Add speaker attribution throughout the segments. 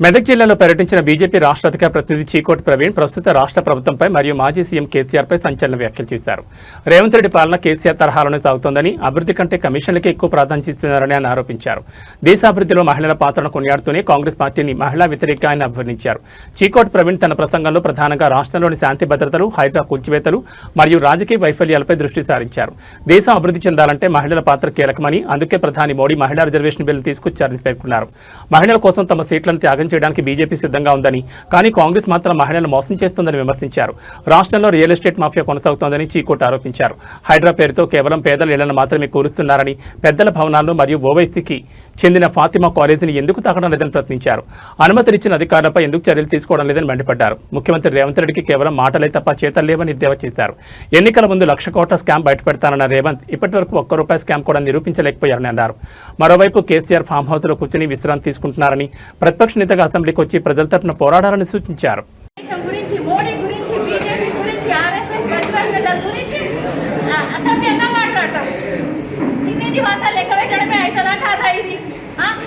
Speaker 1: మెదక్ జిల్లాలో పర్యటించిన బీజేపీ రాష్ట్ర అధికార ప్రతినిధి చీకోటి ప్రవీణ్ ప్రస్తుత రాష్ట్ర ప్రభుత్వంపై మరియు మాజీ సీఎం కేసీఆర్పై సంచలన వ్యాఖ్యలు చేశారు. రేవంత్ రెడ్డి పాలన కేసీఆర్ తరహాలోనే సాగుతోందని, అభివృద్ధి కంటే కమిషన్లకే ఎక్కువ ప్రాధాన్యత ఇస్తున్నారని ఆయన ఆరోపించారు. దేశాభివృద్ధిలో మహిళల పాత్రను కొనియాడుతూనే కాంగ్రెస్ పార్టీని మహిళా వ్యతిరేకంగా ఆయన అభివర్ణించారు. చీకోటి ప్రవీణ్ తన ప్రసంగంలో ప్రధానంగా రాష్ట్రంలోని శాంతి భద్రతలు, హైడ్రా కూల్చివేతలు మరియు రాజకీయ వైఫల్యాలపై దృష్టి సారించారు. దేశం అభివృద్ధి చెందాలంటే మహిళల పాత్ర కీలకమని, అందుకే ప్రధాని మోడీ మహిళా రిజర్వేషన్ బిల్లు తీసుకొచ్చారని పేర్కొన్నారు. మహిళల కోసం తమ సీట్లను త్యాగం చేయడానికి బీజేపీ సిద్ధంగా ఉందని, కానీ కాంగ్రెస్ మాత్రం మహిళలను మోసం చేస్తోందని విమర్శించారు. రాష్ట్రంలో రియల్ ఎస్టేట్ మాఫియా కొనసాగుతోందని చీకోటి ఆరోపించారు. హైడ్రా పేరుతో కేవలం పేదల ఇళ్లను మాత్రమే కూరుస్తున్నారని, పెద్దల భవనాలను మరియు ఓవైసీకి చెందిన ఫాతిమా కాలేజీని ఎందుకు తాకడం లేదని ప్రశ్నించారు. అనుమతినిచ్చిన అధికారులపై ఎందుకు చర్యలు తీసుకోవడం లేదని మండిపడ్డారు. ముఖ్యమంత్రి రేవంత్ రెడ్డికి కేవలం మాటలే తప్ప చేతలు లేవని ఎద్దేవా చేశారు. ఎన్నికల ముందు 1,00,000 కోట్ల స్కామ్ బయటపెడతానన్న రేవంత్ ఇప్పటివరకు ₹1 స్కామ్ కూడా నిరూపించలేకపోయారని అన్నారు. మరోవైపు కేసీఆర్ ఫామ్ హౌస్లో కూర్చుని విశ్రాంతి తీసుకుంటున్నారని, ప్రతిపక్ష నేతగా అసెంబ్లీకి వచ్చి ప్రజల తరపున పోరాడాలని సూచించారు.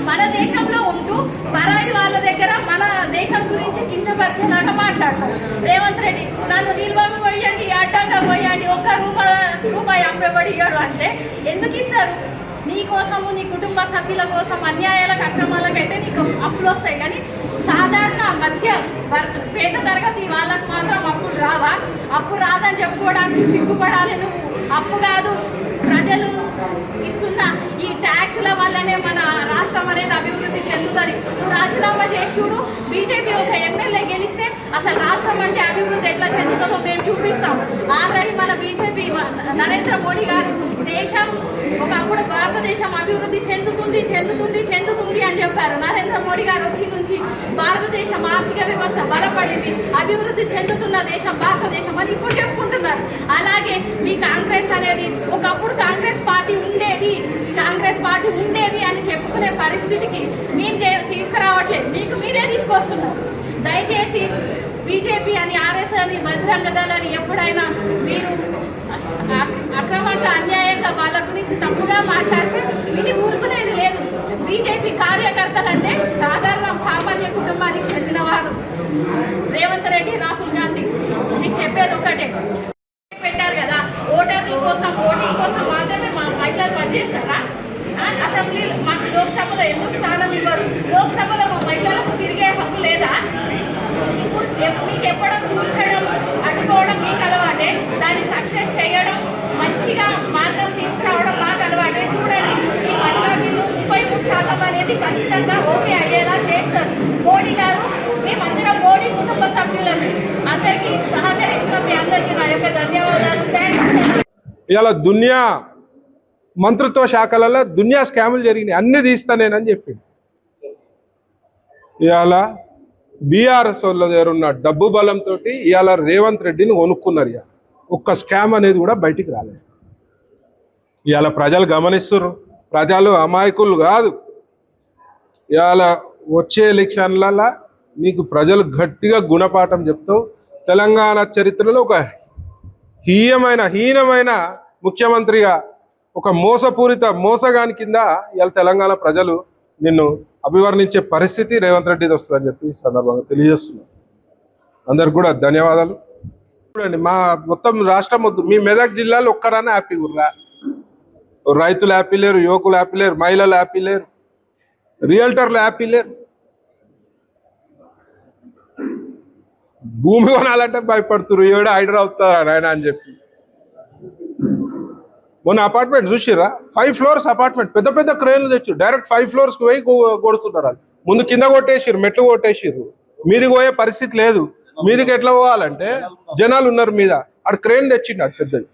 Speaker 2: మన దేశంలో ఉంటూ పరాయి వాళ్ళ దగ్గర మన దేశం గురించి కించపరిచేలాగా మాట్లాడతారు. రేవంత్ రెడ్డి నన్ను నిల్వగా పోయండి, అడ్డంగా పోయండి, ₹1 అమ్మబడి ఇయ్యాడు అంటే ఎందుకు ఇస్తారు? నీ కోసము, నీ కుటుంబ సభ్యుల కోసం అన్యాయాలకు, అక్రమాలకైతే నీకు అప్పులు వస్తాయి, కానీ సాధారణ మధ్య పేద తరగతి వాళ్ళకు మాత్రం అప్పులు రావా? అప్పు రాదని చెప్పుకోవడానికి సిగ్గుపడాలి. నువ్వు అప్పు కాదు, ప్రజలు ఇస్తున్న ఈ ట్యాక్స్ల వల్లనే మన రాష్ట్రం అనేది అభివృద్ధి చెందుతుంది. నువ్వు రాజీనామా చేసి చూడు. బీజేపీ ఒక ఎమ్మెల్యే గెలిస్తే అసలు రాష్ట్రం అంటే అభివృద్ధి ఎట్లా చెందుతుందో మేము చూపిస్తాం. ఆల్రెడీ మన బీజేపీ నరేంద్ర మోడీ గారు దేశం ఒకప్పుడు భారతదేశం అభివృద్ధి చెందుతుంది చెందుతుంది చెందుతుంది అని చెప్పారు. నరేంద్ర మోడీ గారు వచ్చి నుంచి భారతదేశం ఆర్థిక వ్యవస్థ బలపడింది, అభివృద్ధి చెందుతున్న దేశం భారతదేశం అని ఇప్పుడు చెప్పుకుంటున్నారు. అలాగే మీ కాంగ్రెస్ అనేది ఒకప్పుడు కాంగ్రెస్ పార్టీ ఉండేది అని చెప్పుకునే పరిస్థితికి మేము తీసుకురావట్లేదు, మీకు మీరే తీసుకొస్తున్నారు. దయచేసి బీజేపీ అని, ఆర్ఎస్ అని, బజరంగ దళ్ అని ఎప్పుడైనా మీరు అక్రమంగా, అన్యాయంగా వాళ్ళ గురించి తప్పుగా మాట్లాడితే విని ఊరుకునేది లేదు. బీజేపీ కార్యకర్తలు అంటే సాధారణ సామాన్య కుటుంబానికి చెందిన వారు. రేవంత్ రెడ్డి, రాహుల్ గాంధీ మీకు చెప్పేది ఒక్కటే, పెట్టారు కదా ఓటింగ్ కోసం మాత్రమే మా మహిళలు పనిచేస్తారా? అసెంబ్లీ మాకు లోక్సభలో ఎందుకు స్థానం ఇవ్వరు? లోక్సభలో మా మహిళలకు తిరిగే హక్కు లేదా? ఇప్పుడు మీకు ఎప్పడం కూర్చోడం, అడ్డుకోవడం మీకు అలవాటే, దాన్ని సక్సెస్ చేయడం, మంచిగా మార్గం తీసుకురావడం మాకు అలవాటే. చూడండి, ఈ మహిళా బిల్లు 33% అనేది ఖచ్చితంగా ఓకే అయ్యేలా చేస్తారు మోడీ గారు. మేమందరం మోడీ కుటుంబ సభ్యులను అందరికీ సహకరించిన మీ అందరికీ నా యొక్క ధన్యవాదాలు.
Speaker 3: ఇలా దునియా మంత్రిత్వ శాఖలలో దునియా స్కాములు జరిగినాయి, అన్ని తీస్తానేనని చెప్పింది. ఇవాళ బీఆర్ఎస్ వాళ్ళ దగ్గర ఉన్న డబ్బు బలంతో ఇవాళ రేవంత్ రెడ్డిని కొనుక్కున్నారు. ఇవాళ ఒక్క స్కామ్ అనేది కూడా బయటికి రాలేదు. ఇవాళ ప్రజలు గమనిస్తున్నారు, ప్రజలు అమాయకులు కాదు. ఇవాళ వచ్చే ఎలక్షన్లలో నీకు ప్రజలు గట్టిగా గుణపాఠం చెప్తావు. తెలంగాణ చరిత్రలో ఒక హీనమైన ముఖ్యమంత్రిగా, ఒక మోసగాని కింద ఇవాళ తెలంగాణ ప్రజలు నిన్ను అభివర్ణించే పరిస్థితి రేవంత్ రెడ్డిది వస్తుందని చెప్పి ఈ సందర్భంగా తెలియజేస్తున్నాను. అందరికి కూడా ధన్యవాదాలు. చూడండి, మా మొత్తం రాష్ట్రం వద్దు, మీ మెదక్ జిల్లాలో ఒక్కరైనా హ్యాపీ ఉర్రా? రైతులు హ్యాపీ లేరు, యువకులు హ్యాపీ లేరు, మహిళలు హ్యాపీ లేరు, రియల్టర్లు హ్యాపీ లేరు. భూమి కొనాలంటే భయపడుతున్నారు, ఏడో హైడ్రా అవుతారా నాయన అని చెప్పి. మొన్న అపార్ట్మెంట్ చూసిరా, 5 floors అపార్ట్మెంట్, పెద్ద పెద్ద క్రేన్లు తెచ్చు డైరెక్ట్ 5 floors పోయి కొడుతున్నారు. ముందు కింద కొట్టేసిర్రు, మెట్లు కొట్టేసిర్రు, మీదికి పోయే పరిస్థితి లేదు. మీదికి ఎట్లా పోవాలంటే జనాలు ఉన్నారు మీద, అక్కడ క్రేన్ తెచ్చిండు, అటు పెద్దది.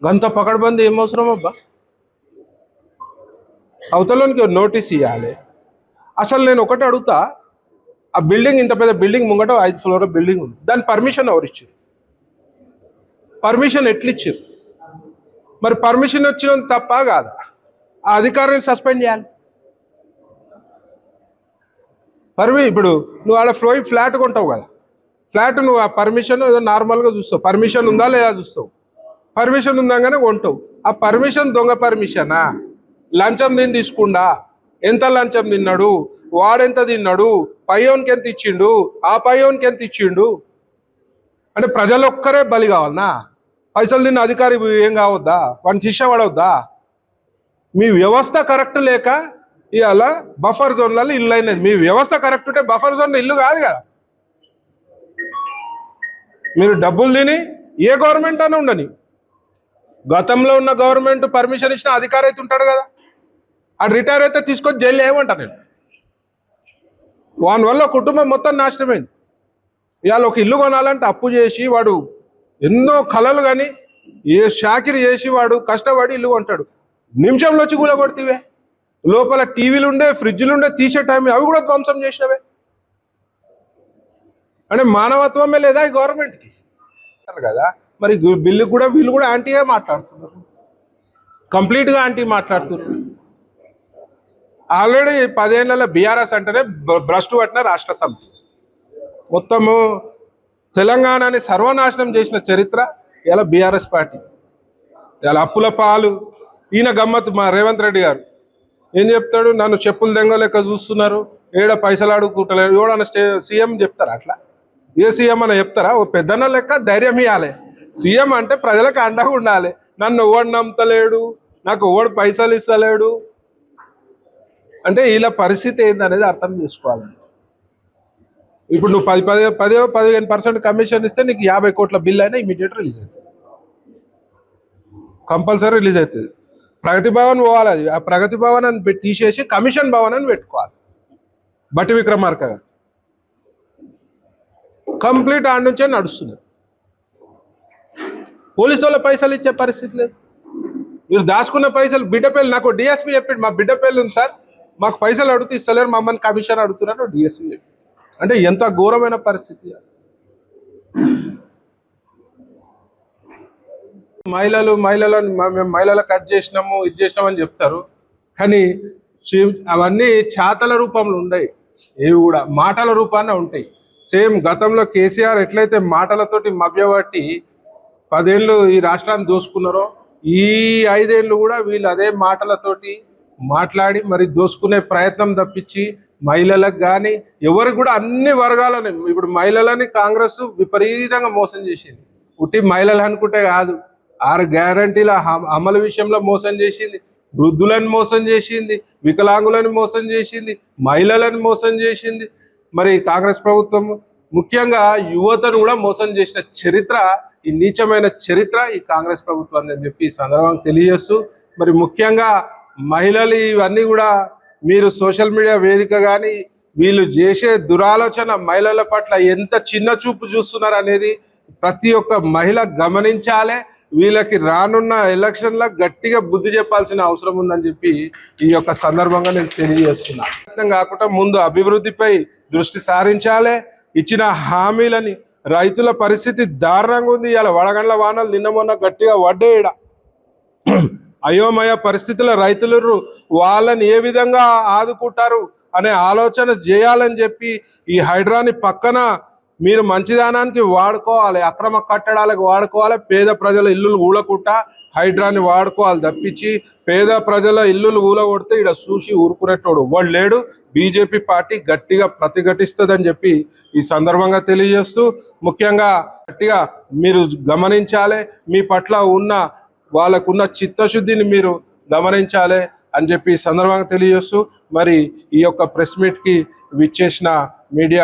Speaker 3: గంత పకడ్బందీ ఏం అవసరం అబ్బా? అవతలోనికి నోటీస్ ఇవ్వాలి. అసలు నేను ఒకటి అడుగుతా, ఆ బిల్డింగ్, ఇంత పెద్ద బిల్డింగ్ ముంగట 5 floor బిల్డింగ్ ఉంది, దాని పర్మిషన్ ఎవరు ఇచ్చారు? పర్మిషన్ ఎట్లు ఇచ్చారు? మరి పర్మిషన్ వచ్చిన తప్ప కాదా? ఆ అధికారిని సస్పెండ్ చేయాలి. ఇప్పుడు నువ్వు ఆడ ఫ్లాట్ కొంటావు కదా, ఫ్లాట్ నువ్వు ఆ పర్మిషన్ ఏదో నార్మల్గా చూస్తావు, పర్మిషన్ ఉందా లేదా చూస్తావు. పర్మిషన్ ఉందాగానే కొంటావు. ఆ పర్మిషన్ దొంగ పర్మిషనా? లంచం దీన్ని తీసుకుండా ఎంత లంచం తిన్నాడు, వాడెంత తిన్నాడు, పయ్యోనికి ఎంత ఇచ్చిండు, ఆ పయ్యోనికి ఎంత ఇచ్చిండు అంటే ప్రజలు ఒక్కరే బలి కావాలనా? పైసలు తిన్న అధికారి ఏం కావద్దా? వానికి శిక్ష పడవద్దా? మీ వ్యవస్థ కరెక్ట్ లేక ఇవాళ బఫర్ జోన్లలో ఇల్లు అయినది. మీ వ్యవస్థ కరెక్ట్ ఉంటే బఫర్ జోన్లో ఇల్లు కాదు కదా. మీరు డబ్బులు తిని ఏ గవర్నమెంట్ అని ఉండని, గతంలో ఉన్న గవర్నమెంట్ పర్మిషన్ ఇచ్చిన అధికారి అయితే ఉంటాడు కదా, ఆ రిటైర్ అయితే తీసుకొని జైలు ఏమంటా నేను. వాని వల్ల కుటుంబం మొత్తం నాశనమైంది. ఇవాళ ఒక ఇల్లు కొనాలంటే అప్పు చేసి వాడు ఎన్నో కలలు కానీ ఏ షాకిరి చేసి వాడు కష్టపడి ఇల్లు కొంటాడు. నిమిషంలో వచ్చి కూలగొడితే లోపల టీవీలు ఉండే, ఫ్రిడ్జ్లు ఉండే, తీసే టైం అవి కూడా ధ్వంసం చేసినవే. అంటే మానవత్వమే లేదా ఈ గవర్నమెంట్కి కదా. మరి బిల్లు కూడా వీళ్ళు కూడా యాంటీగా మాట్లాడుతున్నారు, కంప్లీట్గా యాంటీ మాట్లాడుతున్నారు. ఆల్రెడీ 10 ఏళ్లలో బీఆర్ఎస్ అంటేనే భ్రష్టు పట్టిన రాష్ట్ర సమితి, మొత్తము తెలంగాణని సర్వనాశనం చేసిన చరిత్ర ఇలా బీఆర్ఎస్ పార్టీ. ఇలా అప్పుల పాలు. ఈయన గమ్మత్తు మా రేవంత్ రెడ్డి గారు ఏం చెప్తాడు, నన్ను చెప్పులు దెంగ లెక్క చూస్తున్నారు, ఏడ పైసలు అడుగుకుంటలేరు. ఎవడన్నా సీఎం చెప్తారా అట్లా? ఏ సీఎం అని చెప్తారా? ఓ పెద్దన్న లెక్క ధైర్యం ఇవ్వాలి. సీఎం అంటే ప్రజలకు అండగా ఉండాలి. నన్ను ఓడి నమ్ముతలేడు, నాకు ఓడి పైసలు ఇస్తలేడు అంటే వీళ్ళ పరిస్థితి ఏందనేది అర్థం చేసుకోవాలి. ఇప్పుడు నువ్వు 15% కమిషన్ ఇస్తే నీకు 50 కోట్ల బిల్ అయినా ఇమీడియట్ రిలీజ్ అవుతుంది, కంపల్సరీ రిలీజ్ అవుతుంది. ప్రగతి భవన్ పోవాలి, అది ఆ ప్రగతి భవన్ అని తీసేసి కమిషన్ భవన్ అని పెట్టుకోవాలి. బట్టి విక్రమార్క గారు కంప్లీట్ ఆడ నుంచే నడుస్తున్నారు. పోలీసు వాళ్ళ పైసలు ఇచ్చే పరిస్థితి లేదు. మీరు దాచుకున్న పైసలు బిడ్డపల్లి, నాకు డిఎస్పీ చెప్పిండు, మా బిడ్డపల్లి ఉంది సార్, మాకు పైసలు అడుగుతూ ఇస్తలేరు, మమ్మల్ని కమిషన్ అడుగుతున్నారు డిఎస్పీ చెప్పి. అంటే ఎంత ఘోరమైన పరిస్థితి. మేము మహిళలకు అది చేసినాము, ఇది చేసినామని చెప్తారు, కానీ అవన్నీ చేతల రూపంలో ఉండవు, ఇవి కూడా మాటల రూపాన ఉంటాయి. సేమ్ గతంలో కేసీఆర్ ఎట్లయితే మాటలతోటి మభ్యపట్టి 10 ఏళ్ళు ఈ రాష్ట్రాన్ని దోసుకున్నారో, ఈ 5 ఏళ్ళు కూడా వీళ్ళు అదే మాటలతోటి మాట్లాడి మరి దోసుకునే ప్రయత్నం తప్పించి మహిళలకు కానీ ఎవరికి కూడా అన్ని వర్గాలని, ఇప్పుడు మహిళలని కాంగ్రెస్ విపరీతంగా మోసం చేసింది. ఉట్టి మహిళలు అనుకుంటే కాదు, 6 గ్యారంటీల అమలు విషయంలో మోసం చేసింది, వృద్ధులను మోసం చేసింది, వికలాంగులను మోసం చేసింది, మహిళలను మోసం చేసింది. మరి కాంగ్రెస్ ప్రభుత్వం ముఖ్యంగా యువతను కూడా మోసం చేసిన చరిత్ర, ఈ నీచమైన చరిత్ర ఈ కాంగ్రెస్ ప్రభుత్వాన్ని అని చెప్పి ఈ సందర్భంగా తెలియజేస్తూ, మరి ముఖ్యంగా మహిళలు ఇవన్నీ కూడా మీరు సోషల్ మీడియా వేదిక కానీ వీళ్ళు చేసే దురాలోచన మహిళల పట్ల ఎంత చిన్న చూపు చూస్తున్నారు అనేది ప్రతి ఒక్క మహిళ గమనించాలి. వీళ్ళకి రానున్న ఎలక్షన్లో గట్టిగా బుద్ధి చెప్పాల్సిన అవసరం ఉందని చెప్పి ఈ యొక్క సందర్భంగా నేను తెలియజేస్తున్నా. కాకుండా ముందు అభివృద్ధిపై దృష్టి సారించాలి. ఇచ్చిన హామీలని, రైతుల పరిస్థితి దారుణంగా ఉంది. ఇలా వడగండ్ల వానలు నిన్న మొన్న గట్టిగా వడ్డేయడ అయోమయ పరిస్థితుల రైతులు, వాళ్ళని ఏ విధంగా ఆదుకుంటారు అనే ఆలోచన చేయాలని చెప్పి ఈ హైడ్రాని పక్కన మీరు మంచిదానానికి వాడుకోవాలి, అక్రమ కట్టడాలకు వాడుకోవాలి. పేద ప్రజల ఇల్లులు ఊలకుంటా హైడ్రాని వాడుకోవాలి తప్పించి పేద ప్రజల ఇల్లులు ఊలగొడితే ఇక్కడ చూసి ఊరుకునేటోడు వాడు లేడు. బీజేపీ పార్టీ గట్టిగా ప్రతిఘటిస్తుందని చెప్పి ఈ సందర్భంగా తెలియజేస్తూ, ముఖ్యంగా గట్టిగా మీరు గమనించాలి, మీ పట్ల ఉన్న వాళ్ళకున్న చిత్తశుద్ధిని మీరు గమనించాలి అని చెప్పి ఈ సందర్భంగా తెలియజేస్తూ, మరి ఈ యొక్క ప్రెస్ మీట్కి విచ్చేసిన మీడియా